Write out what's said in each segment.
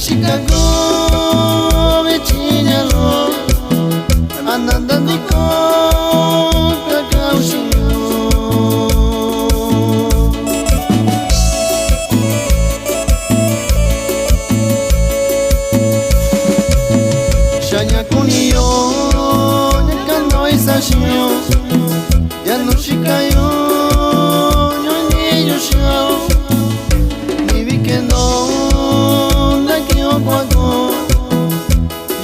Chicago, vecinialo, andando di coca caucino. Shanya kuniyo, nyakano isashiyo, yano shikayo, nyoni yoshao, mi weekendo.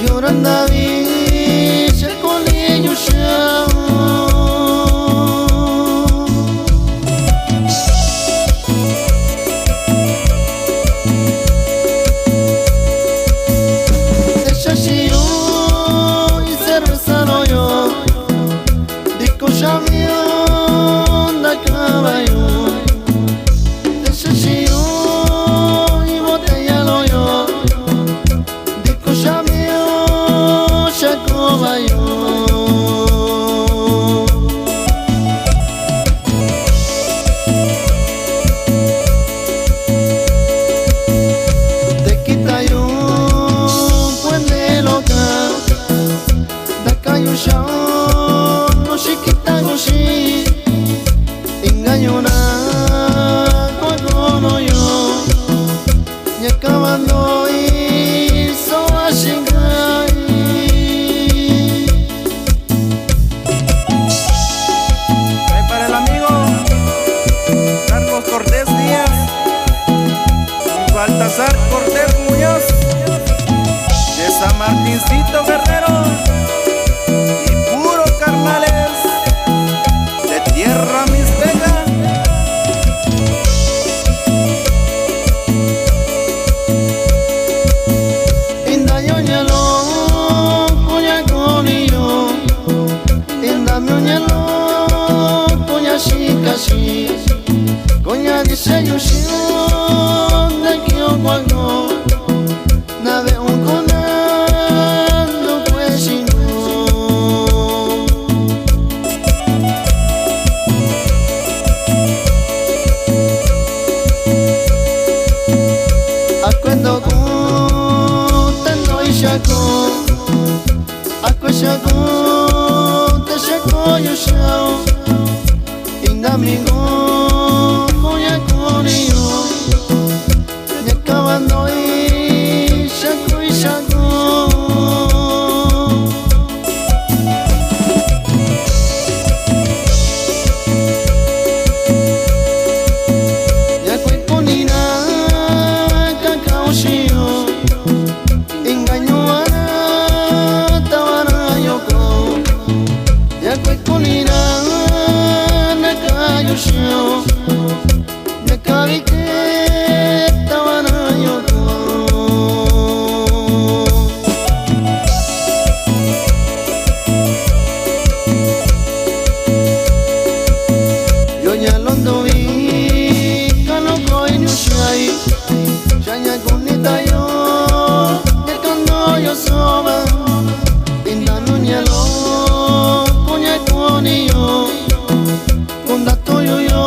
Llorando vi se colillo chão. Deixa chio e cerveja no yo, dico chamión da caballo. Deixa chio e botella no yo, dico chamión caballo. Te quita yo puente loca, da cayo chao, no chiquita goshi, engaño na no yo, ni acabando y so a chingar. Baltasar Cortés Muñoz de San Martincito Guerrero y puro carnales de tierra mixteca. Inda ñoñalo, cuña conillo, inda ñoñalo, cuña shikashi, cuña diseño shio. Cuando nave un conando pues chino acuendo tendo y chaco acue chaco te chaco yo chao inda amigo coña conillo acabando y chaco y chaco. Ya cueconina cacao shio, engaño a tabana yoko. Ya cueconina cacayo shio, ya cabite. Londo vi cano coi nushai shanya kunita yo de cando yo soba inda nunyalo kunya koni yo kunda toyo yo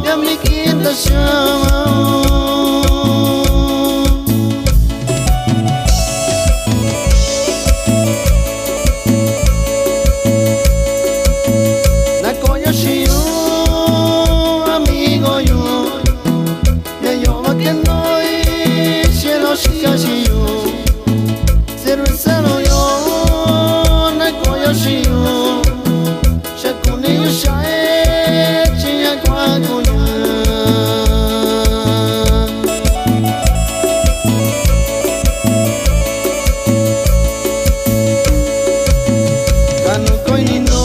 ya mi kinda shama. Na koya shio Shikashiyo, cerveza no yo, na koyo shiyo, shakuni yo shae, chiya kwa kuya. Kanu koi ni no,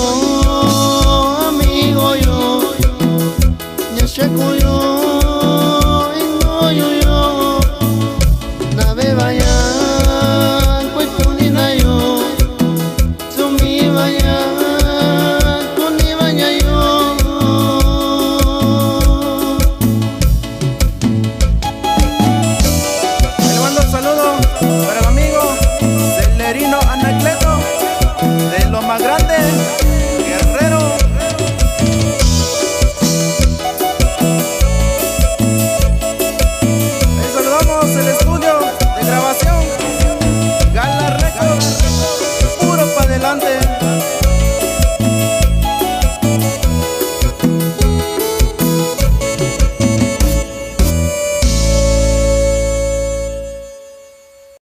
amigo yo, ya shakuyo.